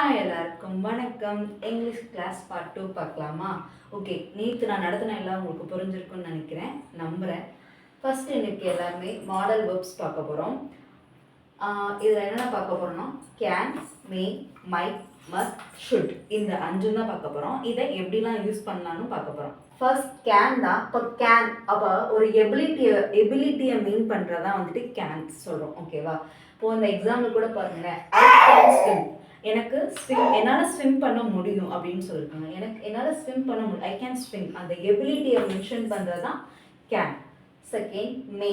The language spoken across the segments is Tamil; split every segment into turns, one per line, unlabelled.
எல்லாருக்கும் வணக்கம். இங்கிலீஷ் கிளாஸ் பார்ட் 2 பார்க்கலாமா? ஓகே, நேற்று நான் நடத்தின எல்லாம் உங்களுக்கு புரிஞ்சிருக்குன்னு நினைக்கிறேன், நம்புகிறேன். ஃபர்ஸ்ட் இன்னைக்கு எல்லாருமே மாடல் வெர்ப்ஸ் பார்க்க போகிறோம். இதில் என்னென்ன பார்க்க போகிறோம்னா can, May, might, must, should இந்த 5 தான் பார்க்க போகிறோம். இதை எப்படிலாம் யூஸ் பண்ணலான்னு பார்க்க போகிறோம். ஃபர்ஸ்ட் கேன் தான். இப்போ கேன் அப்போ ஒரு எபிலிட்டியை மீன் பண்ணுறதா வந்துட்டு கேன் சொல்கிறோம். ஓகேவா? இப்போ இந்த எக்ஸாம்பிள் கூட பாருங்களேன், ஐ கேன் ஸ்விம். எனக்கு என்னால் ஸ்விம் பண்ண முடியும் அப்படின்னு சொல்லியிருக்காங்க. என்னால் ஸ்விம் பண்ண முடியும், ஐ கேன் ஸ்விம். அந்த எபிலிட்டியை மென்ஷன் பண்ணுறது தான் கேன். செகண்ட் மே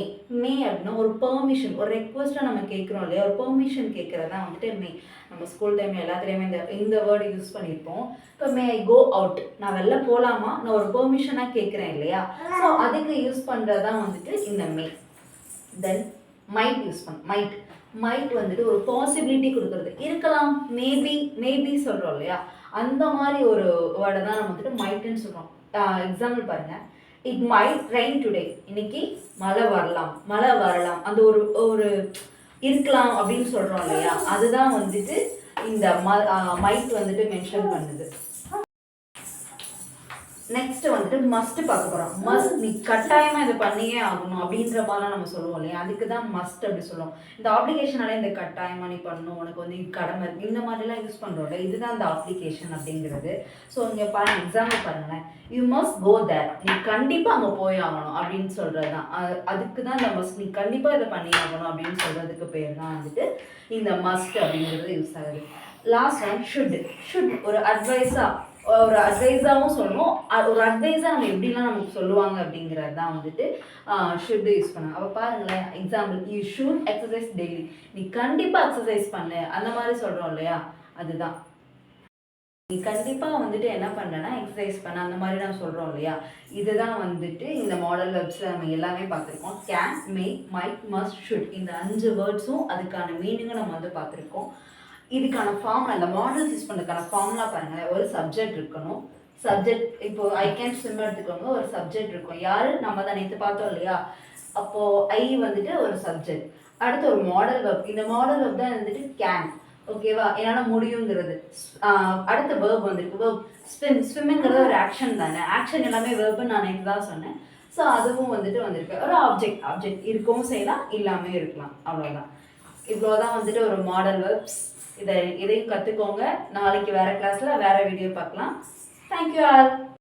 அப்படின்னா ஒரு பெர்மிஷன், ஒரு ரெக்வஸ்ட்டாக நம்ம கேட்குறோம் இல்லையா, ஒரு பெர்மிஷன் கேட்குறதா வந்துட்டு மே. நம்ம ஸ்கூல் டைம் எல்லாத்துலேயுமே இந்த வேர்டு யூஸ் பண்ணியிருப்போம். இப்போ மே ஐ கோ அவுட், நான் வெளில போகலாமா, நான் ஒரு பெர்மிஷனாக கேட்குறேன் இல்லையா, ஸோ அதுக்கு யூஸ் பண்ணுறதான் வந்துட்டு இந்த மே. தென் மைட் யூஸ் மைட் வந்துட்டு ஒரு பாசிபிலிட்டி கொடுக்குறது, இருக்கலாம், மேபி சொல்கிறோம் இல்லையா, அந்த மாதிரி ஒரு வேர்டை தான் நம்ம வந்துட்டு மைட்டுன்னு சொல்கிறோம். எக்ஸாம்பிள் பாருங்கள், இட் மைட் ரெயின் டுடே. இன்னைக்கு மழை வரலாம் அந்த ஒரு இருக்கலாம் அப்படின்னு சொல்கிறோம் இல்லையா, அதுதான் வந்துட்டு இந்த மைட் வந்துட்டு மென்ஷன் பண்ணுது. நெக்ஸ்ட் வந்துட்டு மஸ்ட் பார்க்க போகிறோம். மஸ்ட், நீ கட்டாயமாக இதை பண்ணியே ஆகணும் அப்படின்ற மாதிரிலாம் நம்ம சொல்லுவோம் இல்லையா, அதுக்கு தான் மஸ்ட் அப்படி சொல்லுவோம். இந்த அப்ளிகேஷனால இந்த கட்டாயமாக நீ பண்ணணும், உனக்கு வந்து கடமை இருக்குது, இந்த மாதிரிலாம் யூஸ் பண்ணுறோம்ல, இதுதான் இந்த அப்ளிகேஷன் அப்படிங்கிறது. ஸோ இங்கே பாருங்க, எக்ஸாம்பிள் பாருங்களேன், யூ மஸ்ட் கோ தேர், நீ கண்டிப்பாக அங்கே போய் ஆகணும் அப்படின்னு சொல்கிறது தான். அதுக்கு தான் இந்த மஸ்ட், நீ கண்டிப்பாக இதை பண்ணி ஆகணும் அப்படின்னு சொல்கிறதுக்கு பேர் தான் வந்துட்டு இந்த மஸ்ட் அப்படிங்கிறது யூஸ் ஆகுது. லாஸ்ட் ஒன் ஷுட் ஒரு அட்வைஸாகவும் சொல்லணும். ஒரு அட்வைஸாக நம்ம எப்படிலாம் நமக்கு சொல்லுவாங்க அப்படிங்கிறது தான் வந்துட்டு ஷுட் யூஸ் பண்ணாங்க. அப்போ பாருங்களேன், example, you should exercise daily, நீ கண்டிப்பாக எக்ஸசைஸ் பண்ணு, அந்த மாதிரி சொல்கிறோம் இல்லையா, அதுதான். நீ கண்டிப்பாக வந்துட்டு என்ன பண்ணனா எக்ஸசைஸ் பண்ண, அந்த மாதிரி நான் சொல்கிறோம் இல்லையா, இதுதான் வந்துட்டு இந்த மாடல் வெர்ப்ஸில் நம்ம எல்லாமே பார்த்துருக்கோம். Can, May, might, must, should இந்த 5 வேர்ட்ஸும் அதுக்கான மீனிங்கை நம்ம வந்து பார்த்துருக்கோம். இதுக்கான ஃபார்முலா, இந்த மாடல்ஸ் யூஸ் பண்ணுறதுக்கான ஃபார்முலா பாருங்களேன். ஒரு சப்ஜெக்ட் இருக்கணும். சப்ஜெக்ட் இப்போ ஐ கேன் ஸ்விம் எடுத்துக்கோங்க, ஒரு சப்ஜெக்ட் இருக்கும். யார், நம்ம தான் நேற்று பார்த்தோம் இல்லையா, அப்போது ஐ வந்துட்டு ஒரு சப்ஜெக்ட். அடுத்து ஒரு மாடல் வெர்ப், இந்த மாடல் வெர்ப் தான் வந்துட்டு கேன். ஓகேவா, என்னால் முடியுங்கிறது. அடுத்த வேர்ப் வந்துருக்கு, வேர்ப் ஸ்விம்முங்கிறது ஒரு ஆக்ஷன் தானே, ஆக்ஷன் எல்லாமே வேர்புன்னு நான் நேற்று தான் சொன்னேன். ஸோ அதுவும் வந்துட்டு வந்திருக்கு. ஒரு ஆப்ஜெக்ட் இருக்கவும் செய்யலாம், இல்லாமல் இருக்கலாம், அவ்வளோதான். இவ்வளோதான் வந்துட்டு ஒரு மாடல் வெர்ப்ஸ். இதையும் கற்றுக்கோங்க. நாளைக்கு வேறு கிளாஸில் வேறு வீடியோ பார்க்கலாம். Thank you all.